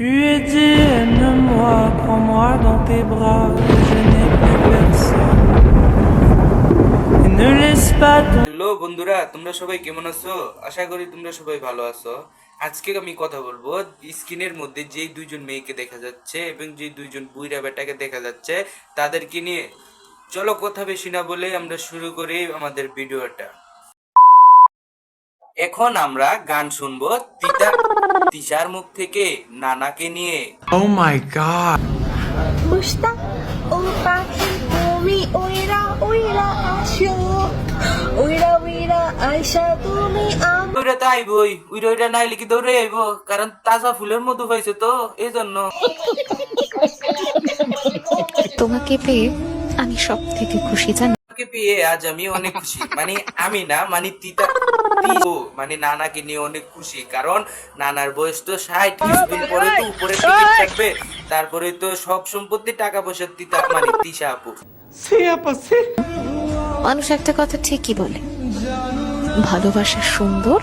Je lui ai dit, aime-moi, prends-moi dans tes bras, je n'ai plus personne. Et ne laisse pas ton... hello বন্ধুরা, তোমরা সবাই কেমন আছো? আশা করি তোমরা সবাই ভালো আছো। আজকে আমি কথা বলবো স্ক্রিনের মধ্যে যেই দুইজন মেয়েকে দেখা যাচ্ছে এবং যেই দুইজন বুইরা বেটাকে দেখা যাচ্ছে তাদেরকে নিয়ে। চলো কথা বেশি না বলে আমরা শুরু করি আমাদের ভিডিওটা। এখন আমরা গান শুনবো তিশার মুখ থেকে নানাকে নিয়ে। Oh my god! মুস্তাক ও পাখি তুমি ওইরা ওইরা আসো ওইরা ওইরা আয়সা তুমি ওইরা তো আইবই, ওইরা না আইলে কি দৌড়ে আইবো, কারণ তাজা ফুলের মধু পাইছে তো এই জন্য। তোমাকে পেয়ে আমি সব থেকে খুশি জানি। তোমাকে পেয়ে আজ আমি অনেক খুশি, মানে আমি না, মানে মানে নানাকে নিয়ে অনেক খুশি, কারণ নানার বয়স তো 60, কিছুদিন পরে তো উপরে টিকিট থাকবে, তারপরে তো সব সম্পত্তি টাকা পয়সা মানে তিশা আপু। মানুষ একটা কথা ঠিকই বলে, ভালোবাসা সুন্দর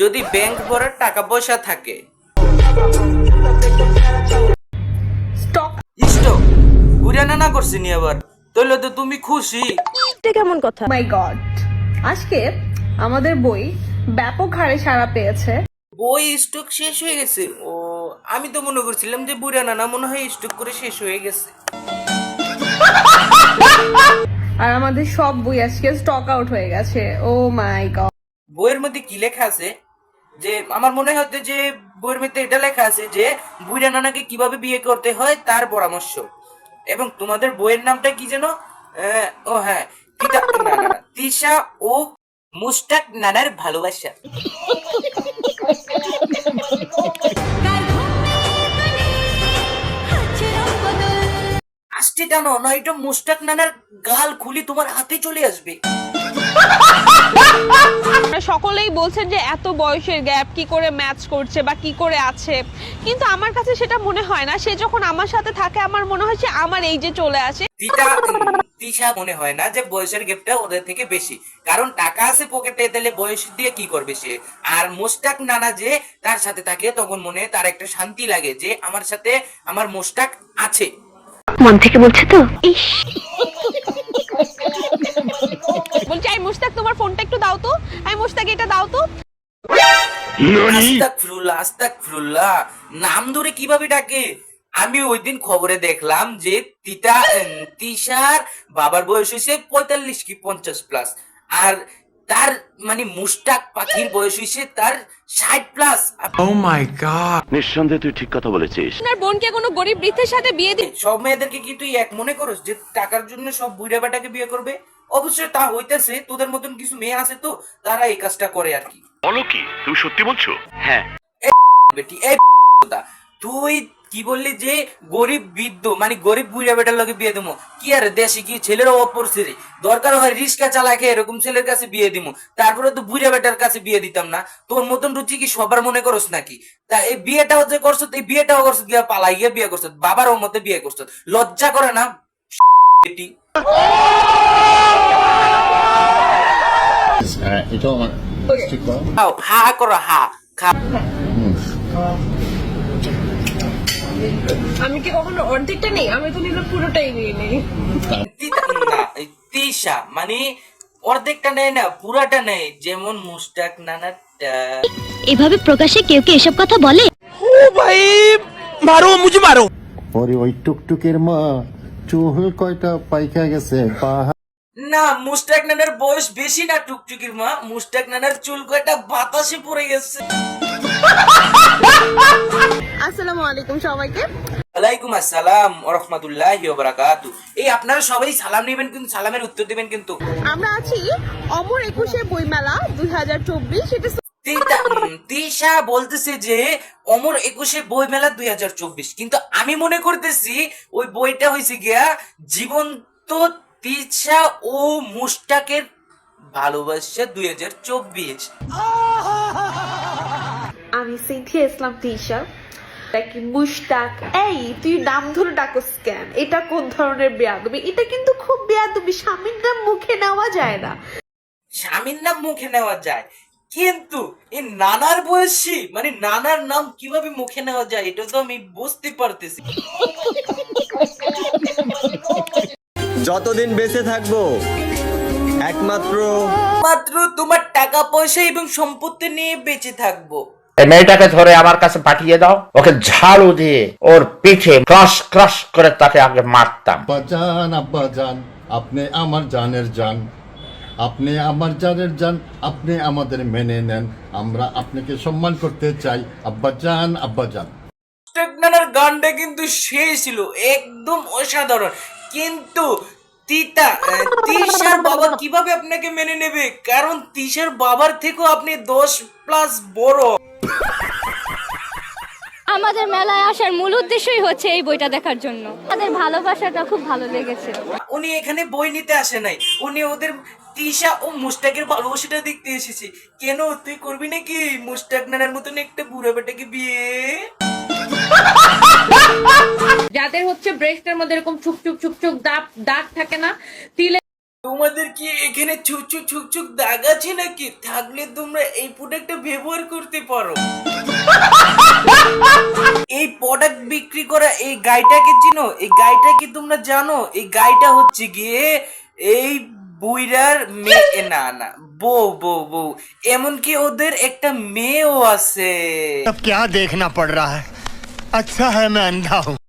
যদি ব্যাংক ভরার টাকা পয়সা থাকে। স্টপ স্টপ বুড়া নানা করছে নি আবার, তাহলে তো তুমি খুশি। এটা কেমন কথা? মাই গড, আজকে আমাদের বই ব্যাপক হারে সাড়া পেয়েছে। বই স্টক শেষ হয়ে গেছে? ও, আমি তো মনে করছিলাম যে বুড়া নানা মনে হয় স্টক করে শেষ হয়ে গেছে। আর আমাদের সব বই আজকে স্টক আউট হয়ে গেছে। ও মাই গড। বইয়ের মধ্যে কি লেখা আছে? যে আমার মনে হচ্ছে যে বইয়ের মধ্যে এটা লেখা আছে যে বুড়া নানাকে কিভাবে বিয়ে করতে হয় তার পরামর্শ। এবং তোমাদের বইয়ের নামটা কি যেন? ও হ্যাঁ, তিশা ও মুস্তাক নানার ভালোবাসা। আস্তে টানো, নয়তো মুস্তাক নানার গাল খুলি তোমার হাতে চলে আসবে। সকলেই বলছেন যে এত বয়সের গ্যাপ কি করে ম্যাচ করছে বা কি করে আছে, কিন্তু আমার কাছে সেটা মনে হয় না। সে যখন আমার সাথে থাকে আমার মনে হয় সে আমার এই যে চলে আসে। তিশা মনে হয় না যে বয়সের গ্যাপটা ওদের থেকে বেশি, কারণ টাকা আছে পকেটে, তাহলে বয়স দিয়ে কি করবে সে। আর মুস্তাক নানা যে তার সাথে থাকে তখন মনে তার একটা শান্তি লাগে যে আমার সাথে আমার মুস্তাক আছে। মন থেকে বলছে তো। বলছি, আই মুস্তাক তোমার ফোনটা একটু দাও তো, আই মুস্তাক এটা দাও তো। আস্তাগফিরুল্লাহ, আস্তাগফিরুল্লাহ, নাম ধরে কিভাবে ডাকে? আমি ওই দিন খবরে দেখলাম যে তিশার বাবার বয়স হয়েছে 45 কি 50 প্লাস, আর তার মানে মুস্তাক পাখির বয়স হয়েছে তার 60 প্লাস। Oh my god! নিঃসন্দেহে তুই ঠিক কথা বলেছিস। আপনার বোনকে কোনো গরিব বৃদ্ধের সাথে বিয়ে দিই? সব মেয়েদেরকে কি তুই এক মনে করস যে টাকার জন্য সব বুড়া বেটাকে বিয়ে করবে? অবশ্যই তা হইতেছে, তোদের মতন কিছু মেয়ে আছে তো তারা এই কাজটা করে আর কি। বলো কি, তুমি সত্যি বলছো? হ্যাঁ। বেটি এই তুই কি বললি যে গরিব বৃদ্ধ মানে গরিব বুড়া বেটার লগে বিয়ে দেবো? কি আর দেশে কি ছেলের অভাব পড়ছে রে? দরকার হয় রিক্সা চালাকে এরকম ছেলের কাছে বিয়ে দিব, তারপরে তো বুড়া বেটার কাছে বিয়ে দিতাম না। তোর মতন রুচি কি সবার মনে করস নাকি? তা এই বিয়েটাও যে করছো, এই বিয়েটাও করছো গিয়া পালাই গিয়ে বিয়ে করছো, বাবার মতে বিয়ে করছো, লজ্জা করে না বেটি? এটাও আমার ঠিক করো। হা করো, হা খা। আমি কি কখনো অর্ধেকটা নেই? আমি তো নিলে পুরোটাই নিয়ে নেই। তিশা মানে অর্ধেকটা নেয় না, পুরাটা নেয়, যেমন মুস্তাক নানারটা। এভাবে প্রকাশে কেউ কি এসব কথা বলে? পরে ওই টুকটুকের মা চুল কয়টা পাইকা গেছে না, মুস্তাক নানার বয়স বেশি না টুকটুকির মা, মুস্তাক নানার চুল কয়টা বাতাসে পড়ে গেছে। আসসালামু আলাইকুম সবাইকে। ওয়ালাইকুম আসসালাম ওয়া রাহমাতুল্লাহি ওয়া বারাকাতুহু। এই আপনারা সবাই সালাম নেবেন কিন্তু সালামের উত্তর দিবেন কিন্তু। আমরা আছি অমর 21 বইমেলা 2024। এটা তিশা বলতেছে যে অমর 21 বইমেলা 2024, কিন্তু আমি মনে করতেছি ওই বইটা হয়েছে গিয়া জীবন্ত তিশা ও মুস্তাকের ভালোবাসা 2024। আমি সিনথিয়া ইসলাম তিশা। কি মুশতাক, এই তুই নাম ধরে ডাকস কেন? এটা কোন ধরনের বেয়াদবি? এটা কিন্তু খুব বেয়াদবি, স্বামীর নাম মুখে নেওয়া যায় না। স্বামীর নাম মুখে নেওয়া যায় কিন্তু এই নানার বয়সী মানে নানার নাম কিভাবে মুখে নেওয়া যায় এটা তো আমি বুঝতে পারতেছি। যতদিন বেঁচে থাকবো একমাত্র মাত্র তোমার টাকা পয়সা এবং সম্পত্তি নিয়ে বেঁচে থাকবো। এই মেয়েটাকে ধরে আমার কাছে পাঠিয়ে দাও, ওকে ঝাড়ু দিয়ে ওর পিঠে ক্রাশ ক্রাশ করে তাকে আগে মারতাম। আব্বা জান আপনি আমার জানের জান, আপনি আমার জানের জান, আপনি আমাদের মেনে নেন, আমরা আপনাকে সম্মান করতে চাই আব্বা জান, আব্বা জান। নানার গানটা কিন্তু সেই ছিল, একদম অসাধারণ। কিন্তু তিশার বাবা কিভাবে আপনাকে মেনে নেবে, কারণ তিশার বাবার থেকেও আপনি 10+ বড়। আমাদের মেলায় আসার মূল উদ্দেশ্যই হচ্ছে এই বইটা দেখার জন্য। তাদের ভালোবাসাটা খুব ভালো লেগেছে। উনি এখানে বই নিতে আসে নাই, উনি ওদের তিশা ও মুস্তাকের ভালোবাসাটা দেখতে এসেছে। কেন তুই করবি নাকি মুস্তাক নানার মতন একটা বুড়া বেটাকে বিয়ে? যাদের হচ্ছে ব্রেস্টের মধ্যে এরকম ছুকছুক ছুকছুক দাগ থাকে না, তিলে তোমাদের কি এখানে ছুকছুক ছুকছুক দাগ আছে নাকি? থাকলে তোমরা এই প্রোডাক্টটা ব্যবহার করতে পারো। এই প্রোডাক্ট বিক্রি করা এই গাইটাকে চিনো? এই গাইটা কি তোমরা জানো? এই গাইটা হচ্ছে গিয়ে এই বুইরার মেয়ে, না না বউ। এমনকি ওদের একটা মেয়েও আছে। क्या देखना पड़ रहा है, अच्छा है मैं अंधा हूँ।